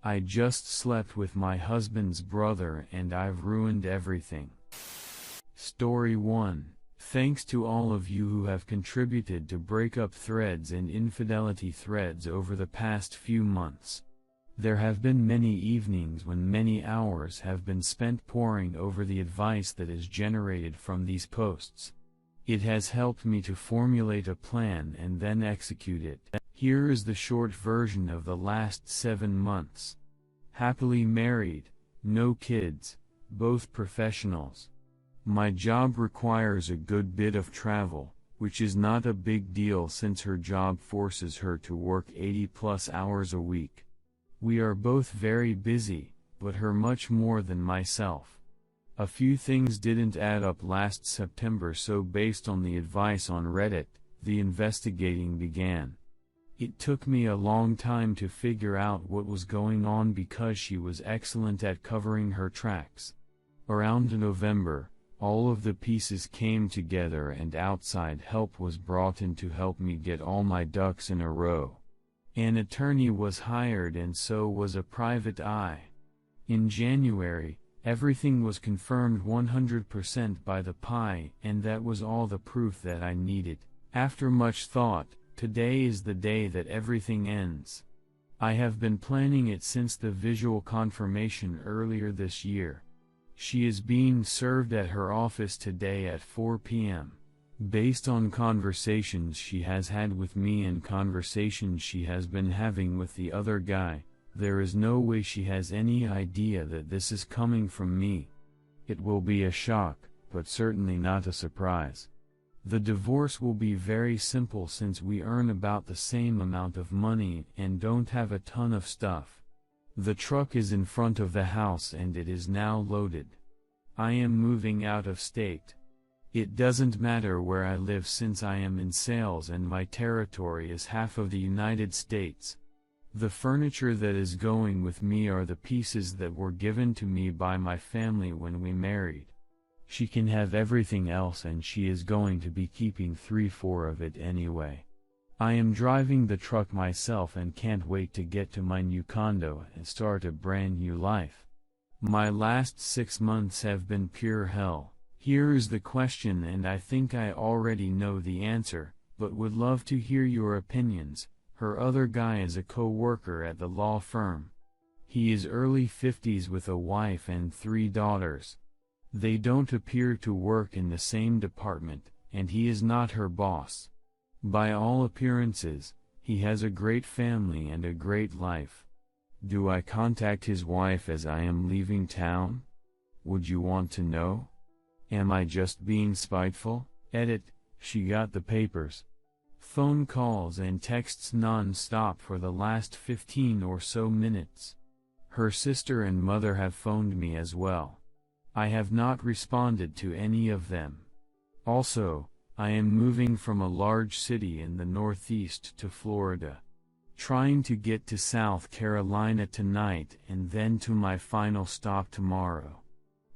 I just slept with my husband's brother and I've ruined everything. Story 1. Thanks to all of you who have contributed to breakup threads and infidelity threads over the past few months. There have been many evenings when many hours have been spent poring over the advice that is generated from these posts. It has helped me to formulate a plan and then execute it. Here is the short version of the last 7 months. Happily married, no kids, both professionals. My job requires a good bit of travel, which is not a big deal since her job forces her to work 80+ hours a week. We are both very busy, but her much more than myself. A few things didn't add up last September, so based on the advice on Reddit, the investigating began. It took me a long time to figure out what was going on because she was excellent at covering her tracks. Around November, all of the pieces came together and outside help was brought in to help me get all my ducks in a row. An attorney was hired and so was a private eye. In January, everything was confirmed 100% by the PI, and that was all the proof that I needed. After much thought, today is the day that everything ends. I have been planning it since the visual confirmation earlier this year. She is being served at her office today at 4 p.m. Based on conversations she has had with me and conversations she has been having with the other guy, there is no way she has any idea that this is coming from me. It will be a shock, but certainly not a surprise. The divorce will be very simple since we earn about the same amount of money and don't have a ton of stuff. The truck is in front of the house and it is now loaded. I am moving out of state. It doesn't matter where I live since I am in sales and my territory is half of the United States. The furniture that is going with me are the pieces that were given to me by my family when we married. She can have everything else and she is going to be keeping 3/4 of it anyway. I am driving the truck myself and can't wait to get to my new condo and start a brand new life. My last 6 months have been pure hell. Here is the question, and I think I already know the answer, but would love to hear your opinions. Her other guy is a co-worker at the law firm. He is early 50s with a wife and 3 daughters. They don't appear to work in the same department, and he is not her boss. By all appearances, he has a great family and a great life. Do I contact his wife as I am leaving town? Would you want to know? Am I just being spiteful? Edit, she got the papers. Phone calls and texts non-stop for the last 15 or so minutes. Her sister and mother have phoned me as well. I have not responded to any of them. Also, I am moving from a large city in the Northeast to Florida. Trying to get to South Carolina tonight and then to my final stop tomorrow.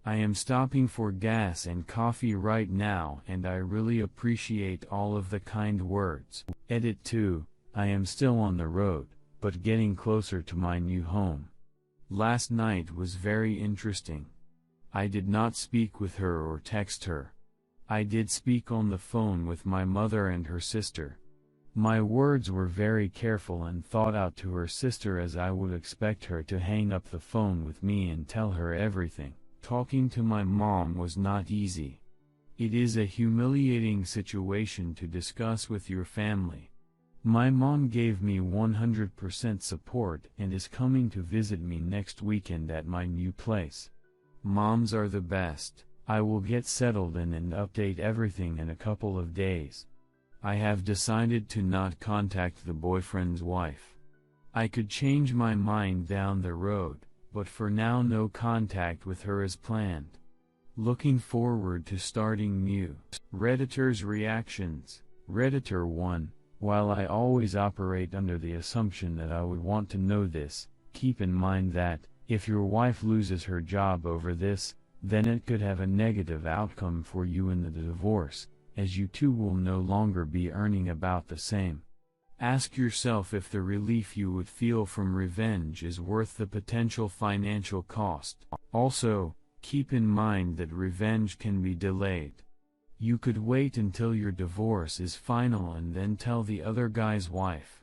I am stopping for gas and coffee right now and I really appreciate all of the kind words. Edit 2, I am still on the road, but getting closer to my new home. Last night was very interesting. I did not speak with her or text her. I did speak on the phone with my mother and her sister. My words were very careful and thought out to her sister, as I would expect her to hang up the phone with me and tell her everything. Talking to my mom was not easy. It is a humiliating situation to discuss with your family. My mom gave me 100% support and is coming to visit me next weekend at my new place. Moms are the best. I will get settled in and update everything in a couple of days. I have decided to not contact the boyfriend's wife. I could change my mind down the road, but for now no contact with her is planned. Looking forward to starting new. Redditors' reactions. Redditor 1, while I always operate under the assumption that I would want to know this, keep in mind that, if your wife loses her job over this, then it could have a negative outcome for you in the divorce, as you two will no longer be earning about the same. Ask yourself if the relief you would feel from revenge is worth the potential financial cost. Also, keep in mind that revenge can be delayed. You could wait until your divorce is final and then tell the other guy's wife.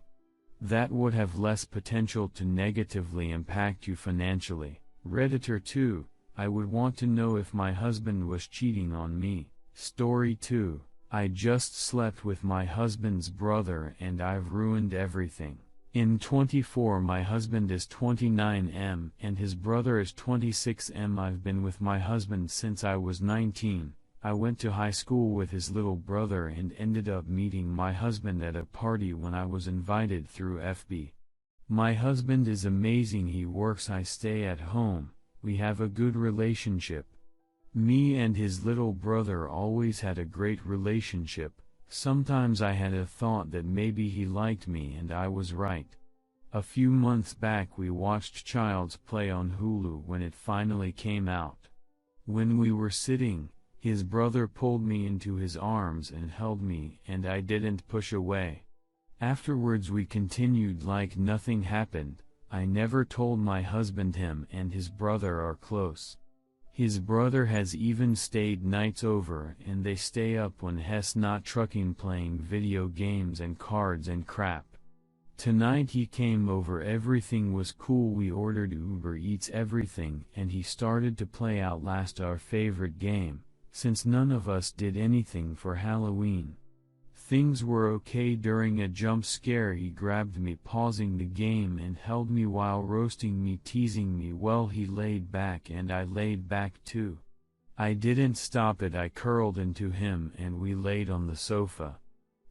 That would have less potential to negatively impact you financially. Redditor 2, I would want to know if my husband was cheating on me. Story 2, I just slept with my husband's brother and I've ruined everything. In 24 my husband is 29M and his brother is 26M. I've been with my husband since I was 19. I went to high school with his little brother and ended up meeting my husband at a party when I was invited through FB. My husband is amazing. He works, I stay at home, we have a good relationship. Me and his little brother always had a great relationship. Sometimes I had a thought that maybe he liked me and I was right. A few months back we watched Child's Play on Hulu when it finally came out. When we were sitting, his brother pulled me into his arms and held me and I didn't push away. Afterwards we continued like nothing happened. I never told my husband. Him and his brother are close. His brother has even stayed nights over and they stay up when he's not trucking playing video games and cards and crap. Tonight he came over, everything was cool, we ordered Uber Eats everything and he started to play Outlast, our favorite game, since none of us did anything for Halloween. Things were okay. During a jump scare he grabbed me, pausing the game, and held me while roasting me, teasing me. Well, he laid back and I laid back too. I didn't stop it. I curled into him and we laid on the sofa.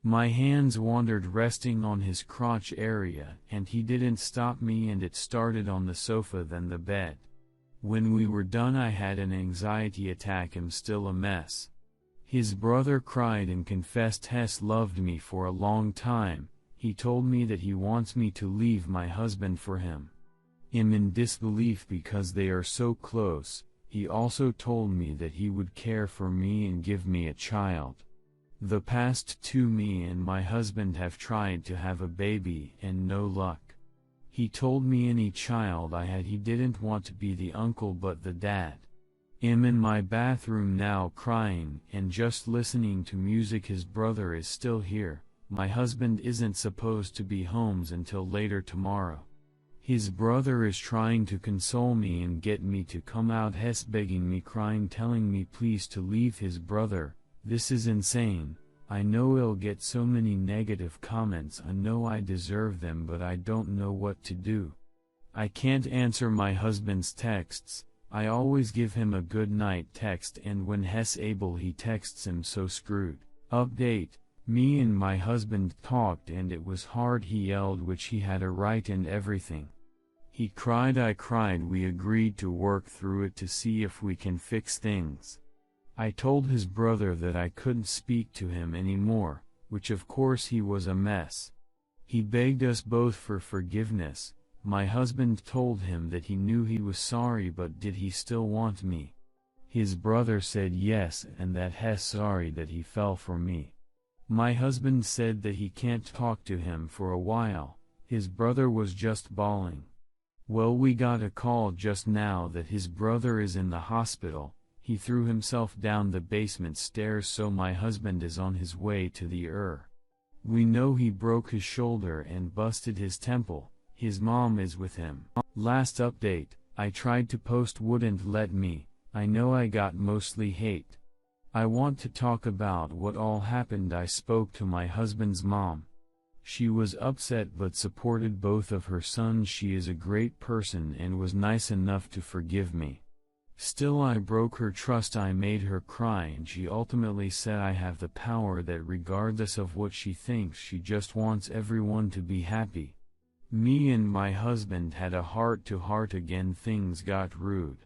My hands wandered, resting on his crotch area, and he didn't stop me, and it started on the sofa then the bed. When we were done I had an anxiety attack. I'm still a mess. His brother cried and confessed Hess loved me for a long time. He told me that he wants me to leave my husband for him. I'm in disbelief because they are so close. He also told me that he would care for me and give me a child. The past 2 me and my husband have tried to have a baby and no luck. He told me any child I had he didn't want to be the uncle but the dad. I'm in my bathroom now crying and just listening to music. His brother is still here. My husband isn't supposed to be home until later tomorrow. His brother is trying to console me and get me to come out. Hess begging me, crying, telling me please to leave his brother. This is insane. I know I'll get so many negative comments. I know I deserve them, but I don't know what to do. I can't answer my husband's texts. I always give him a good night text and when Hess able he texts him, so screwed. Update, me and my husband talked and it was hard. He yelled, which he had a right, and everything. He cried, I cried. We agreed to work through it to see if we can fix things. I told his brother that I couldn't speak to him anymore, which of course he was a mess. He begged us both for forgiveness. My husband told him that he knew he was sorry, but did he still want me? His brother said yes and that he's sorry that he fell for me. My husband said that he can't talk to him for a while. His brother was just bawling. Well, we got a call just now that his brother is in the hospital. He threw himself down the basement stairs, so my husband is on his way to the ER. We know he broke his shoulder and busted his temple. His mom is with him. Last update, I tried to post, wouldn't let me. I know I got mostly hate. I want to talk about what all happened. I spoke to my husband's mom. She was upset but supported both of her sons. She is a great person and was nice enough to forgive me. Still, I broke her trust. I made her cry and she ultimately said I have the power, that regardless of what she thinks, she just wants everyone to be happy. Me and my husband had a heart-to-heart again. Things got rude.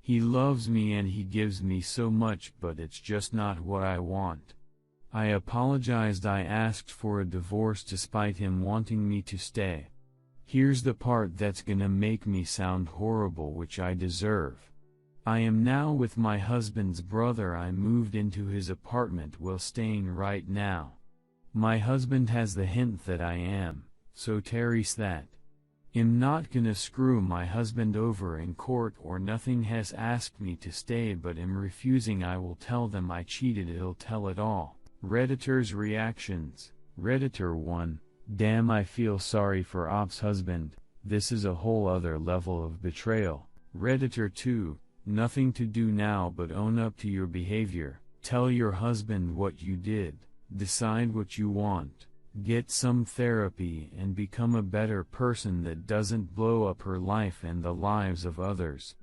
He loves me and he gives me so much, but it's just not what I want. I apologized. I asked for a divorce despite him wanting me to stay. Here's the part that's gonna make me sound horrible, which I deserve. I am now with my husband's brother. I moved into his apartment while staying right now. My husband has the hint that I am, so Terry's that. I'm not gonna screw my husband over in court or nothing has asked me to stay but I'm refusing. I will tell them I cheated, I'll tell it all. Redditors' reactions. Redditor 1, damn, I feel sorry for Op's husband, this is a whole other level of betrayal. Redditor 2, nothing to do now but own up to your behavior, tell your husband what you did, decide what you want, get some therapy and become a better person that doesn't blow up her life and the lives of others.